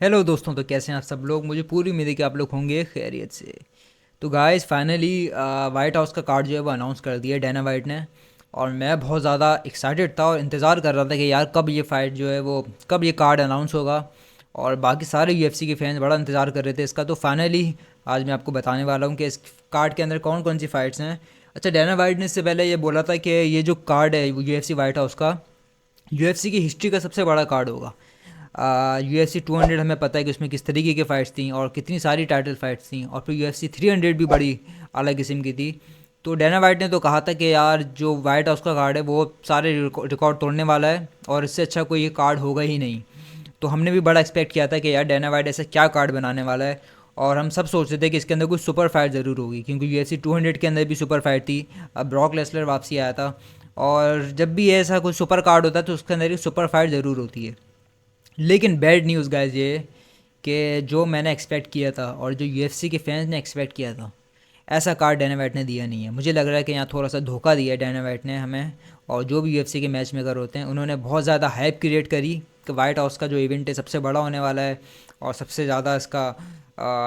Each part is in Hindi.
हेलो दोस्तों, तो कैसे हैं आप सब लोग। मुझे पूरी उम्मीद है कि आप लोग होंगे खैरियत से। तो गाइस फाइनली वाइट हाउस का कार्ड जो है वो अनाउंस कर दिया डायना वाइट ने। और मैं बहुत ज़्यादा एक्साइटेड था और इंतज़ार कर रहा था कि यार कब ये फाइट जो है वो कब ये कार्ड अनाउंस होगा। और बाकी सारे यूएफसी के फैंस बड़ा इंतज़ार कर रहे थे इसका। तो फाइनली आज मैं आपको बताने वाला हूँ कि इस कार्ड के अंदर कौन कौन सी फाइट्स हैं। अच्छा, डायना वाइट ने इससे पहले ये बोला था कि ये जो कार्ड है यूएफसी वाइट हाउस का यूएफसी की हिस्ट्री का सबसे बड़ा कार्ड होगा। UFC 200 हमें पता है कि उसमें किस तरीके की फ़ाइट्स थी और कितनी सारी टाइटल फाइट्स थी, और फिर UFC 300 भी बड़ी अलग किस्म की थी। तो डैना वाइट ने तो कहा था कि यार जो वाइट हाउस का कार्ड है वो सारे रिकॉर्ड तोड़ने वाला है और इससे अच्छा कोई ये कार्ड होगा ही नहीं। तो हमने भी बड़ा एक्सपेक्ट किया था कि यार डैना वाइट ऐसा क्या कार्ड बनाने वाला है। और हम सब सोचते थे कि इसके अंदर कुछ सुपर फाइट ज़रूर होगी, क्योंकि UFC 200 के अंदर भी सुपर फाइट थी। अब ब्रॉक लेसलर वापसी आया था, और जब भी ऐसा कोई सुपर कार्ड होता है तो उसके अंदर एक सुपर फाइट ज़रूर होती है। लेकिन बैड न्यूज़ गाइस ये कि जो मैंने एक्सपेक्ट किया था और जो यूएफसी के फैंस ने एक्सपेक्ट किया था, ऐसा कार्ड डायना वाइट ने दिया नहीं है। मुझे लग रहा है कि यहाँ थोड़ा सा धोखा दिया है डायना वाइट ने हमें। और जो भी यूएफसी के मैच मेकर होते हैं उन्होंने बहुत ज़्यादा हाइप क्रिएट करी कि वाइट हाउस का जो इवेंट है सबसे बड़ा होने वाला है और सबसे ज़्यादा इसका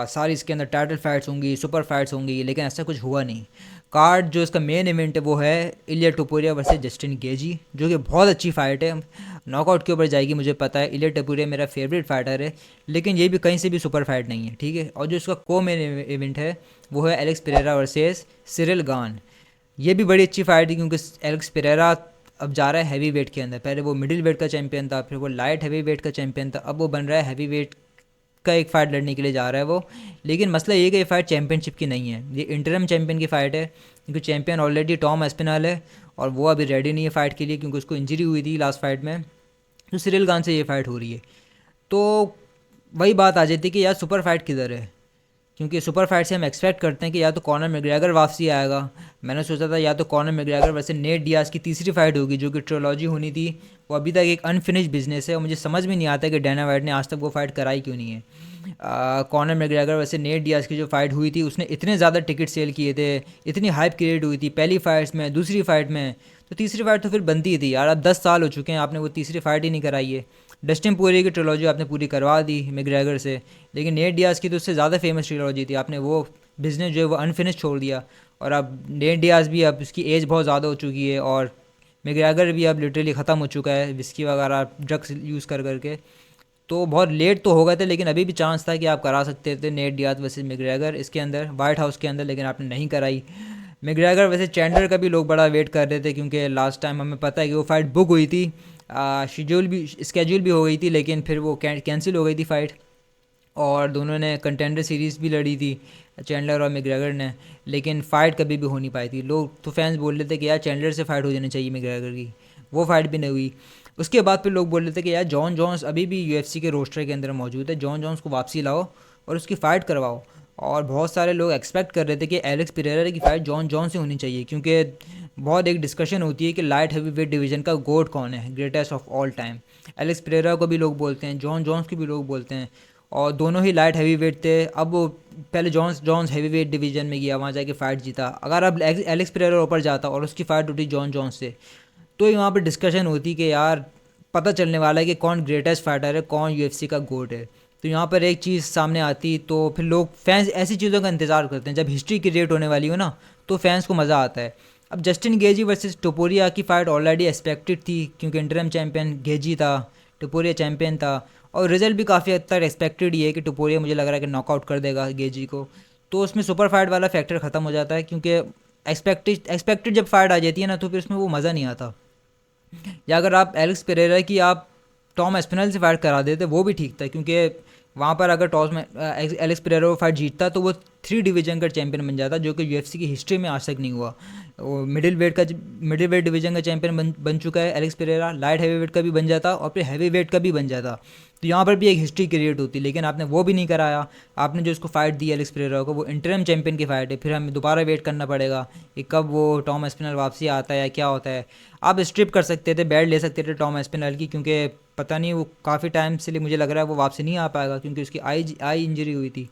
सारी इसके अंदर टाइटल फाइट्स होंगी, सुपर फाइट्स होंगी, लेकिन ऐसा कुछ हुआ नहीं। कार्ड जो इसका मेन इवेंट है वो है इलिया टोपुरिया वर्सेस जस्टिन गेजी, जो कि बहुत अच्छी फाइट है। नॉकआउट के ऊपर जाएगी, मुझे पता है। इलिया टोपुरिया मेरा फेवरेट फाइटर है, लेकिन ये भी कहीं से भी सुपर फाइट नहीं है, ठीक है। और जो इसका को मेन इवेंट है वो है Alex Pereira versus Ciryl Gane. ये भी बड़ी अच्छी फाइट थी, क्योंकि एलेक्स पेरेरा अब जा रहा है हैवी वेट के अंदर। पहले वो मिडिल वेट का चैंपियन था, फिर वो लाइट हैवी वेट का चैंपियन था, अब वो बन रहा है हैवी वेट का एक फ़ाइट लड़ने के लिए जा रहा है वो। लेकिन मसला ये कि ये फ़ाइट चैंपियनशिप की नहीं है, ये इंटरम चैंपियन की फ़ाइट है, क्योंकि चैंपियन ऑलरेडी टॉम एस्पिनल है और वो अभी रेडी नहीं है फ़ाइट के लिए, क्योंकि उसको इंजरी हुई थी लास्ट फाइट में। तो सिरिल गान से ये फ़ाइट हो रही है। तो वही बात आ जाती है कि यार सुपर फाइट किधर है, क्योंकि सुपर फाइट से हम एक्सपेक्ट करते हैं कि या तो कॉनर मैग्रेगर वापसी आएगा। मैंने सोचा था या तो कॉनर मैग्रेगर वैसे नेट डियाज की तीसरी फाइट होगी, जो कि ट्रोलॉजी होनी थी। वो अभी तक एक अनफिनिश बिजनेस है और मुझे समझ में नहीं आता कि डायना वाइट ने आज तक वो फाइट कराई क्यों नहीं है। कॉनर मैग्रेगर वैसे नेट डियाज की जो फाइट हुई थी उसने इतने ज़्यादा टिकट सेल किए थे, इतनी हाइप क्रिएट हुई थी पहली फाइट्स में, दूसरी फाइट में। तो तीसरी फाइट तो फिर बनती ही थी यार। अब 10 साल हो चुके हैं, आपने वो तीसरी फाइट ही नहीं कराई है। डस्टिन पोरियर की ट्रिलॉजी आपने पूरी करवा दी मैग्रेगर से, लेकिन नेट डियाज की तो उससे ज़्यादा फेमस ट्रिलॉजी थी, आपने वो बिजनेस जो है वो अनफिनिश छोड़ दिया। और अब नेट डियाज भी, अब उसकी एज बहुत ज़्यादा हो चुकी है और मैग्रेगर भी अब लिटरली ख़त्म हो चुका है विस्की वगैरह ड्रग्स यूज़ कर करके। तो बहुत लेट तो हो गए थे, लेकिन अभी भी चांस था कि आप करा सकते थे नेट डियाज वर्सेस मैग्रेगर इसके अंदर, वाइट हाउस के अंदर, लेकिन आपने नहीं कराई। मैग्रेगर वैसे चैंडलर का भी लोग बड़ा वेट कर रहे थे, क्योंकि लास्ट टाइम हमें पता है कि वो फाइट बुक हुई थी, स्केड्यूल भी हो गई थी, लेकिन फिर वो कैंसिल हो गई थी फाइट। और दोनों ने कंटेंडर सीरीज़ भी लड़ी थी, चैंडलर और मैग्रेगर ने, लेकिन फ़ाइट कभी भी हो नहीं पाई थी। लोग तो फैंस बोल रहे थे कि यार चैंडलर से फ़ाइट हो जानी चाहिए मैग्रेगर की, वो फाइट भी नहीं हुई। उसके बाद फिर लोग बोल रहे थे कि यार जॉन जॉन्स अभी भी यूएफसी के रोस्टर के अंदर मौजूद है, जॉन जॉन्स को वापसी लाओ और उसकी फ़ाइट करवाओ। और बहुत सारे लोग एक्सपेक्ट कर रहे थे कि एलेक्स पेरेरा की फ़ाइट जॉन जॉन से होनी चाहिए, क्योंकि बहुत एक डिस्कशन होती है कि लाइट हैवी वेट डिवीज़न का गोड कौन है, greatest of all time. Alex Pereira को भी लोग बोलते हैं, जॉन जॉन्स को भी लोग बोलते हैं, और दोनों ही लाइट हैवी वेट थे। अब वो पहले Jones Jones heavyweight division में गया, वहाँ जाके फ़ाइट जीता। अगर अब एलेक्स पेरेरा ऊपर जाता और उसकी फ़ाइट होती जॉन जॉन्स से, तो वहाँ पर डिस्कशन होती कि यार पता चलने वाला है कि कौन ग्रेटेस्ट फाइटर है, कौन यूएफसी का गोट है। तो यहाँ पर एक चीज़ सामने आती, तो फिर लोग फैंस ऐसी चीज़ों का इंतज़ार करते हैं। जब हिस्ट्री क्रिएट होने वाली हो ना, तो फैंस को मज़ा आता है। अब जस्टिन गेजी वर्सेस टोपुरिया की फ़ाइट ऑलरेडी एक्सपेक्टेड थी, क्योंकि इंटरम चैंपियन गेजी था, टोपुरिया चैंपियन था। और रिजल्ट भी काफ़ी हद तक एक्सपेक्टेड ही है कि टोपुरिया मुझे लग रहा है कि नॉकआउट कर देगा गेजी को। तो उसमें सुपर फाइट वाला फैक्टर ख़त्म हो जाता है, क्योंकि एक्सपेक्टेड जब फाइट आ जाती है ना, तो फिर उसमें वो मज़ा नहीं आता। या अगर आप एलेक्स पेरेरा की आप टॉम एस्पिनल से फाइट करा देते, वो भी ठीक था, क्योंकि वहाँ पर अगर टॉस में एलेक्स पेरेरा वो फाइट जीतता तो वो 3 डिवीज़न का चैंपियन बन जाता, जो कि यूएफसी की हिस्ट्री में आज तक नहीं हुआ। वो मिडिल वेट डिवीज़न का चैंपियन बन चुका है Alex Pereira, light heavy weight का भी बन जाता और फिर हैवी वेट का भी बन जाता। तो यहाँ पर भी एक हिस्ट्री क्रिएट होती, लेकिन आपने वो भी नहीं कराया। आपने जो उसको फाइट दी एलेक्स पेरेरा को, वो इंटरम चैंपियन की फ़ाइट है, फिर हमें दोबारा वेट करना पड़ेगा कि कब वो टॉम एस्पिनल वापसी आता है या क्या होता है। आप स्ट्रिप कर सकते थे, बैड ले सकते थे टॉम एस्पिनल की, क्योंकि पता नहीं वो काफ़ी टाइम से मुझे लग रहा है वो वापसी नहीं आ पाएगा, क्योंकि उसकी आई इंजरी हुई थी।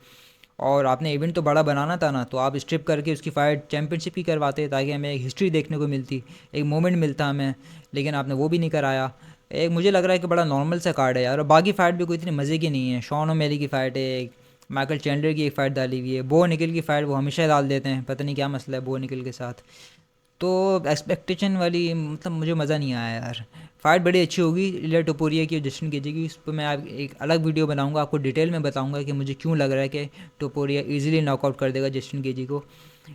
और आपने इवेंट तो बड़ा बनाना था ना, तो आप स्ट्रिप करके उसकी फ़ाइट चैंपियनशिप की करवाते, ताकि हमें एक हिस्ट्री देखने को मिलती, एक मोमेंट मिलता हमें। लेकिन आपने वो भी नहीं कराया। एक मुझे लग रहा है कि बड़ा नॉर्मल सा कार्ड है यार, और बाकी फ़ाइट भी कोई इतनी मज़े की नहीं है। शॉन ओमेली की फ़ाइट है, एक माइकल चैंडलर की एक फ़ाइट डाली हुई है, बो निकल की फ़ाइट वो हमेशा डाल देते हैं, पता नहीं क्या मसला है बो निकल के साथ। तो एक्सपेक्टेशन वाली मतलब मुझे मज़ा नहीं आया यार। फ़ाइट बड़ी अच्छी होगी इलिया टोपुरिया की और जस्टिन गेजी की, उस पर मैं आप एक अलग वीडियो बनाऊंगा, आपको डिटेल में बताऊंगा कि मुझे क्यों लग रहा है कि टोपुरिया इजीली नॉकआउट कर देगा जस्टिन गेजी को।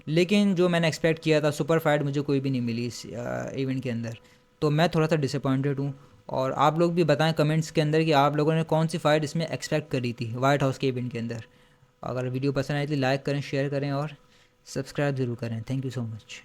लेकिन जो मैंने एक्सपेक्ट किया था सुपर फाइट मुझे कोई भी नहीं मिली इस इवेंट के अंदर, तो मैं थोड़ा सा डिसअपॉइंटेड हूँ। और आप लोग भी बताएं कमेंट्स के अंदर कि आप लोगों ने कौन सी फ़ाइट इसमें एक्सपेक्ट करी थी वाइट हाउस के इवेंट के अंदर। अगर वीडियो पसंद आई तो लाइक करें, शेयर करें और सब्सक्राइब ज़रूर करें। Thank you so much.